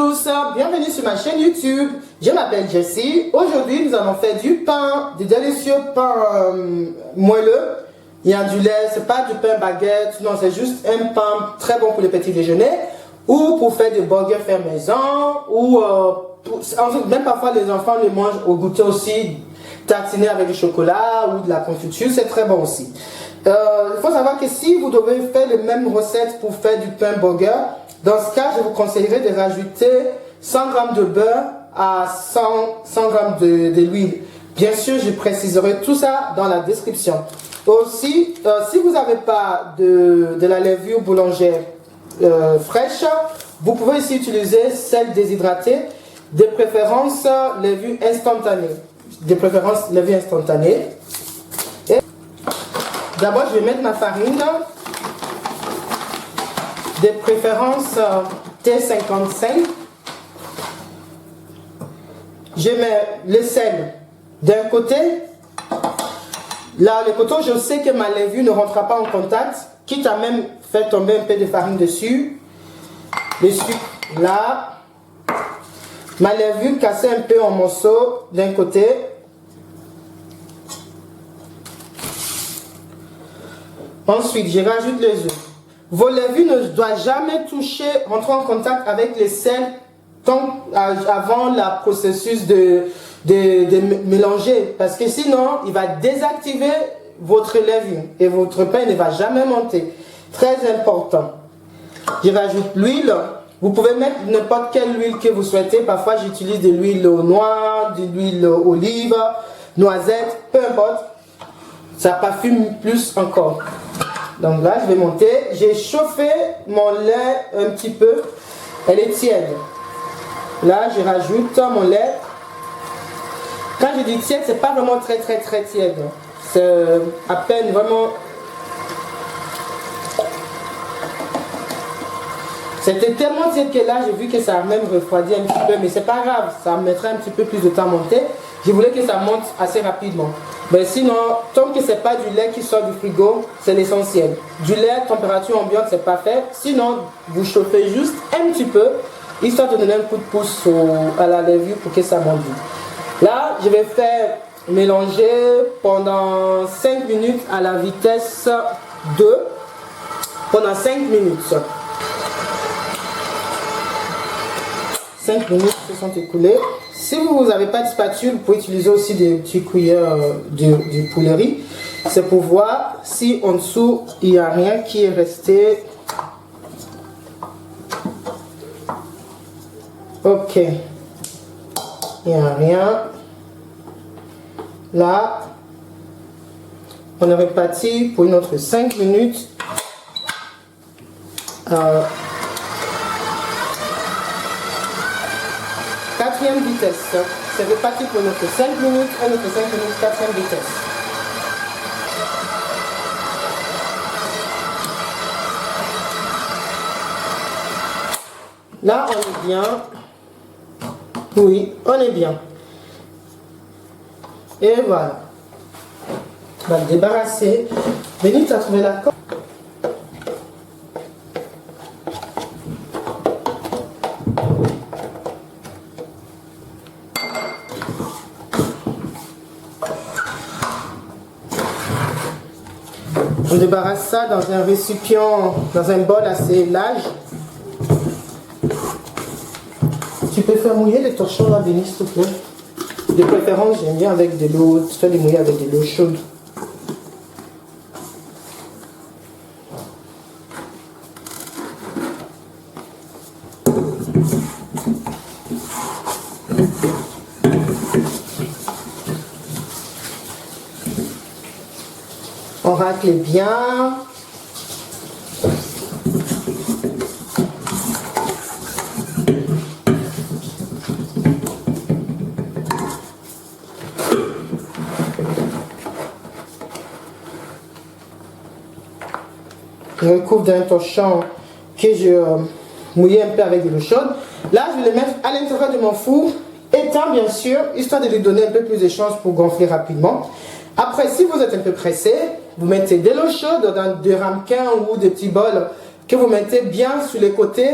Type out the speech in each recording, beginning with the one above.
tous, bienvenue sur ma chaîne YouTube. Je m'appelle Jessie. Aujourd'hui, nous allons faire du pain, du délicieux pain moelleux. Il y a du lait, c'est pas du pain baguette, non, c'est juste un pain très bon pour le petit déjeuner ou pour faire des burgers fait maison ou même parfois les enfants le mangent au goûter aussi, tartiner avec du chocolat ou de la confiture, c'est très bon aussi. Il faut savoir que si vous devez faire les mêmes recettes pour faire du pain burger, dans ce cas, je vous conseillerais de rajouter 100 g de beurre à 100 g de l'huile. Bien sûr, je préciserai tout ça dans la description. Aussi, si vous n'avez pas de la levure boulangère fraîche, vous pouvez aussi utiliser celle déshydratée, de préférence levure instantanée. D'abord, je vais mettre ma farine, de préférence T55. Je mets le sel d'un côté. Là, le côté où je sais que ma levure ne rentrera pas en contact, quitte à même faire tomber un peu de farine dessus. Le sucre là. Ma levure cassée un peu en morceaux d'un côté. Ensuite, je rajoute les œufs. Vos levures ne doivent jamais rentrer en contact avec les sels avant le processus de mélanger. Parce que sinon, il va désactiver votre levure et votre pain ne va jamais monter. Très important. Je rajoute l'huile. Vous pouvez mettre n'importe quelle huile que vous souhaitez. Parfois, j'utilise de l'huile noire, de l'huile olive, noisette, peu importe. Ça parfume plus encore. Donc là, je vais monter. J'ai chauffé mon lait un petit peu. Elle est tiède. Là, je rajoute mon lait. Quand je dis tiède, c'est pas vraiment très tiède. C'est à peine vraiment... C'était tellement tiède que là, j'ai vu que ça a même refroidi un petit peu. Mais c'est pas grave, ça mettrait un petit peu plus de temps à monter. Je voulais que ça monte assez rapidement. Mais sinon, tant que c'est pas du lait qui sort du frigo, c'est l'essentiel. Du lait, température ambiante, c'est parfait. Sinon, vous chauffez juste un petit peu, histoire de donner un coup de pouce à la levure pour que ça monte vite. Là, je vais faire mélanger pendant 5 minutes à la vitesse 2. Pendant 5 minutes. 5 minutes se sont écoulées. Si vous n'avez pas de spatule, vous pouvez utiliser aussi des petites cuillères de poulerie. C'est pour voir si en dessous, il n'y a rien qui est resté. Ok. Il n'y a rien. Là, on est reparti pour une autre 5 minutes. Quatrième vitesse. C'est reparti pour notre 5 minutes, un autre 5 minutes, quatrième vitesse. Là, on est bien. Oui, on est bien. Et voilà. On va le débarrasser. Venez, tu as trouvé la corde. On débarrasse ça dans un récipient, dans un bol assez large. Tu peux faire mouiller les torchons là, Denis, s'il te plaît. De préférence, j'aime bien avec de l'eau, tu fais les mouiller avec de l'eau chaude. On racle bien. Je recouvre d'un torchon que je mouillais un peu avec de l'eau chaude. Là, je vais le mettre à l'intérieur de mon four, éteint bien sûr, histoire de lui donner un peu plus de chance pour gonfler rapidement. Après, si vous êtes un peu pressé, vous mettez de l'eau chaude dans des ramequins ou des petits bols que vous mettez bien sur les côtés,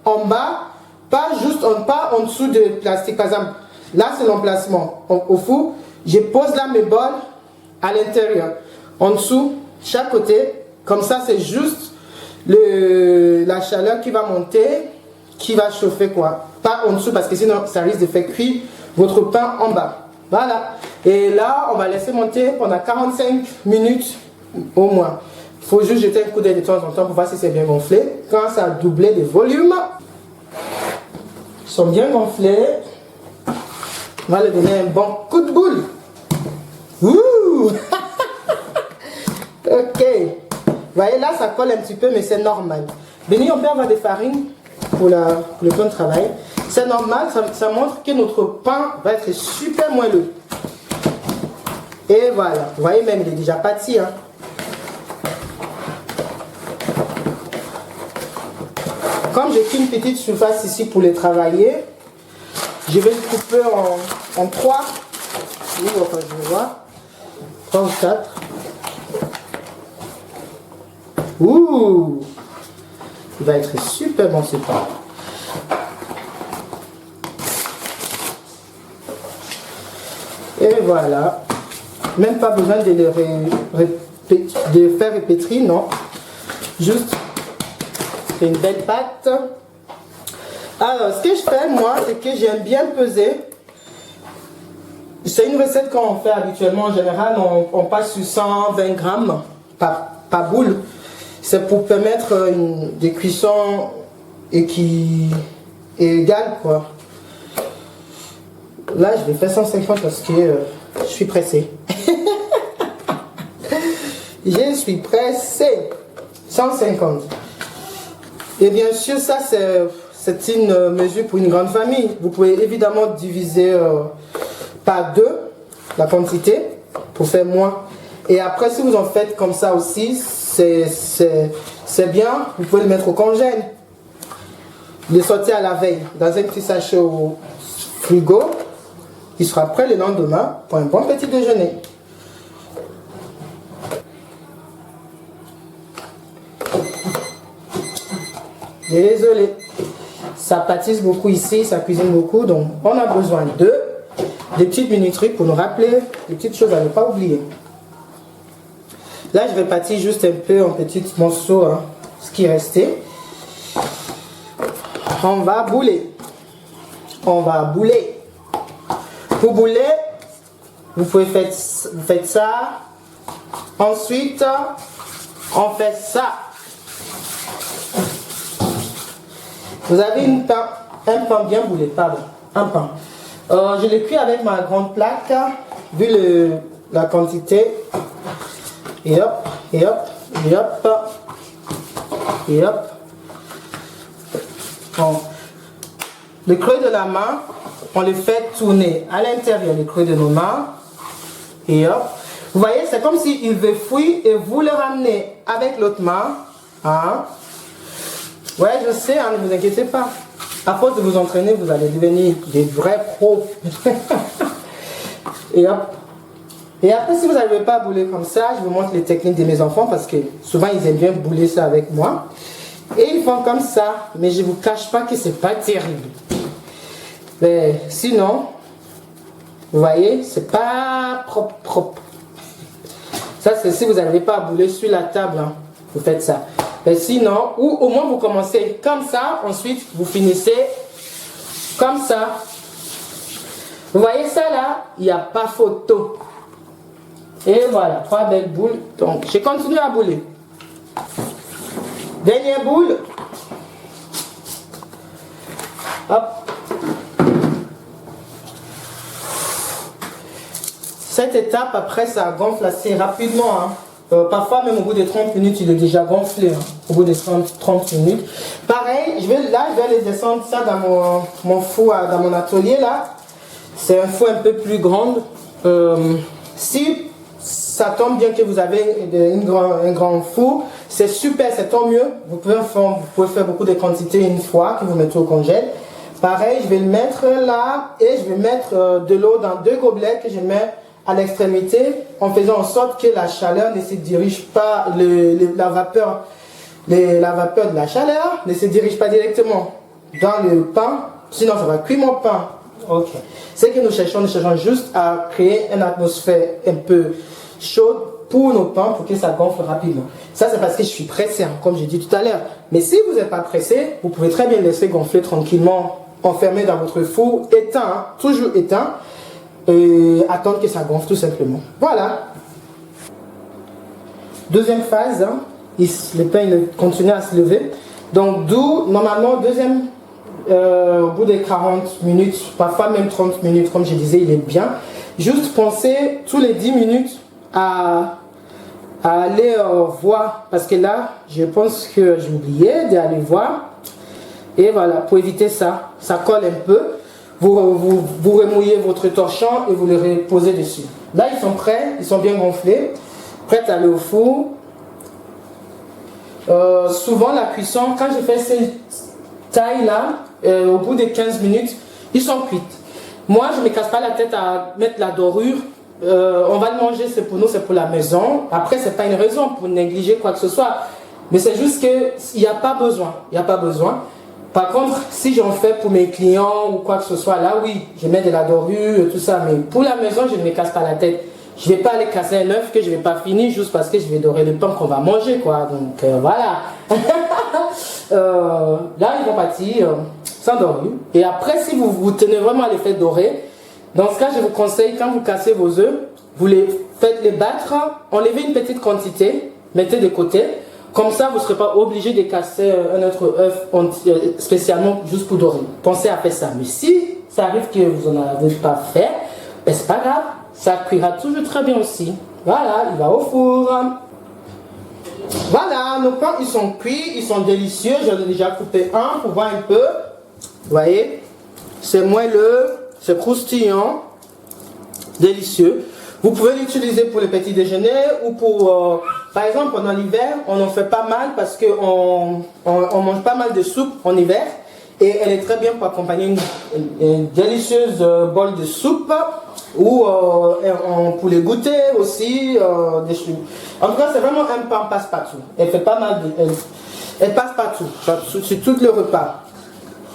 en bas, pas en dessous de plastique. Par exemple, là c'est l'emplacement au four. Je pose là mes bols à l'intérieur. En dessous, chaque côté. Comme ça, c'est juste la chaleur qui va monter, qui va chauffer quoi. Pas en dessous parce que sinon ça risque de faire cuire votre pain en bas. Voilà. Et là, on va laisser monter pendant 45 minutes au moins. Il faut juste jeter un coup d'œil de temps en temps pour voir si c'est bien gonflé. Quand ça a doublé de volume, ils sont bien gonflés. On va leur donner un bon coup de boule. Ouh. Ok. Vous voyez là, ça colle un petit peu, mais c'est normal. Béni, on peut avoir des farines pour le pain de travail. C'est normal, ça montre que notre pain va être super moelleux. Et voilà. Vous voyez même, il est déjà pâti. Hein. Comme j'ai qu'une petite surface ici pour les travailler, je vais le couper en 3. Oui, enfin, je vais voir. 3 ou 4. Ouh! Il va être super bon ce pain. Et voilà. Même pas besoin de faire répéter, non. Juste une belle pâte. Alors, ce que je fais, moi, c'est que j'aime bien peser. C'est une recette qu'on fait habituellement. En général, on passe sur 120 grammes par boule. C'est pour permettre des cuissons égales, quoi. Là, je vais faire 150 parce que je suis pressé. Je suis pressé. 150. Et bien sûr, ça, c'est une mesure pour une grande famille. Vous pouvez évidemment diviser par 2 la quantité pour faire moins. Et après, si vous en faites comme ça aussi, c'est bien. Vous pouvez le mettre au congèle. Le sortir à la veille dans un petit sachet au frigo. Il sera prêt le lendemain pour un bon petit déjeuner. Désolé. Ça pâtisse beaucoup ici, ça cuisine beaucoup. Donc, on a besoin des petites minuteries pour nous rappeler des petites choses à ne pas oublier. Là, je vais pâtir juste un peu en petits morceaux, hein, ce qui est resté. On va bouler. On va bouler. Pour bouler, vous faites ça. Ensuite, on fait ça. Vous avez un pain bien boulé, pardon. Un pain. Je l'ai cuit avec ma grande plaque, vu la quantité. Et hop, et hop, et hop, et hop. Bon. Le creux de la main, on le fait tourner à l'intérieur, le creux de nos mains. Et hop. Vous voyez, c'est comme s'il veut fuir et vous le ramenez avec l'autre main. Hein? Ouais, je sais, hein, ne vous inquiétez pas. À force de vous entraîner, vous allez devenir des vrais pros. Et hop. Et après, si vous n'arrivez pas à bouler comme ça, je vous montre les techniques de mes enfants parce que souvent, ils aiment bien bouler ça avec moi. Et ils font comme ça. Mais je ne vous cache pas que c'est pas terrible. Mais sinon, vous voyez, c'est pas propre. Ça, c'est si vous n'arrivez pas à bouler sur la table, hein, vous faites ça. Mais sinon, ou au moins vous commencez comme ça, ensuite vous finissez comme ça. Vous voyez ça là, il n'y a pas photo. Et voilà, 3 belles boules. Donc, je continue à bouler. Dernière boule. Hop. Cette étape, après, ça gonfle assez rapidement. Hein. Parfois, même au bout de 30 minutes, il est déjà gonflé. Hein. Au bout de 30 minutes. Pareil, je vais les descendre ça dans mon four, dans mon atelier là. C'est un four un peu plus grand. Si ça tombe bien que vous avez un grand four, c'est super, c'est tant mieux. Vous pouvez faire beaucoup de quantités une fois que vous mettez au congèle. Pareil, je vais le mettre là et je vais mettre de l'eau dans 2 gobelets que je mets à l'extrémité en faisant en sorte que la chaleur ne se dirige pas, la vapeur de la chaleur ne se dirige pas directement dans le pain, sinon ça va cuire mon pain. Ok. Ce que nous cherchons juste à créer une atmosphère un peu chaude pour nos pains pour que ça gonfle rapidement. Ça, c'est parce que je suis pressé, hein, comme j'ai dit tout à l'heure. Mais si vous n'êtes pas pressé, vous pouvez très bien laisser gonfler tranquillement, enfermé dans votre four, éteint, hein, toujours éteint, et attendre que ça gonfle tout simplement. Voilà. Deuxième phase, hein, le pain il continue à se lever. Donc, d'où, normalement, deuxième, au bout des 40 minutes, parfois même 30 minutes, comme je disais, il est bien. Juste pensez tous les 10 minutes à aller voir, parce que là, je pense que j'ai oublié d'aller voir. Et voilà, pour éviter ça, ça colle un peu. Vous remouillez votre torchon et vous le reposez dessus. Là, ils sont prêts, ils sont bien gonflés, prêts à aller au four. Souvent, la cuisson, quand je fais ces tailles-là, au bout de 15 minutes, ils sont cuits. Moi, je ne me casse pas la tête à mettre la dorure. On va le manger, c'est pour nous, c'est pour la maison. Après, ce n'est pas une raison pour négliger quoi que ce soit. Mais c'est juste qu'il n'y a pas besoin. Il n'y a pas besoin. Par contre, si j'en fais pour mes clients ou quoi que ce soit, là, oui, je mets de la dorure, tout ça. Mais pour la maison, je ne me casse pas la tête. Je ne vais pas aller casser un œuf que je ne vais pas finir juste parce que je vais dorer le pain qu'on va manger, quoi. Donc, voilà. Là, ils vont partir sans dorure. Et après, si vous tenez vraiment à les faire dorer, dans ce cas, je vous conseille, quand vous cassez vos œufs, vous les faites les battre, enlevez une petite quantité, mettez de côté. Comme ça, vous ne serez pas obligé de casser un autre œuf spécialement juste pour dorer. Pensez à faire ça. Mais si ça arrive que vous n'en avez pas fait, ben c'est pas grave. Ça cuira toujours très bien aussi. Voilà, il va au four. Voilà, nos pains, ils sont cuits, ils sont délicieux. J'en ai déjà coupé un pour voir un peu. Vous voyez, c'est moelleux, c'est croustillant, délicieux. Vous pouvez l'utiliser pour le petit déjeuner ou pour, par exemple, pendant l'hiver, on en fait pas mal parce qu'on mange pas mal de soupe en hiver. Et elle est très bien pour accompagner une délicieuse bol de soupe ou pour les goûter aussi. En tout cas, c'est vraiment un pain passe-partout. Elle fait pas mal elle passe partout, sur tout le repas.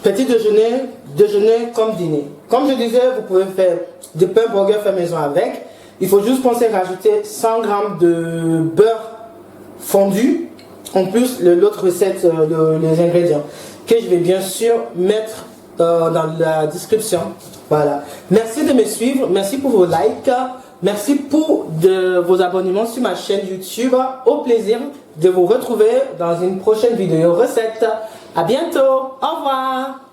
Petit déjeuner, déjeuner comme dîner. Comme je disais, vous pouvez faire des pains burger fait maison avec. Il faut juste penser à rajouter 100 g de beurre fondu. En plus, l'autre recette, les ingrédients, que je vais bien sûr mettre dans la description. Voilà. Merci de me suivre. Merci pour vos likes. Merci pour vos abonnements sur ma chaîne YouTube. Au plaisir de vous retrouver dans une prochaine vidéo recette. À bientôt. Au revoir.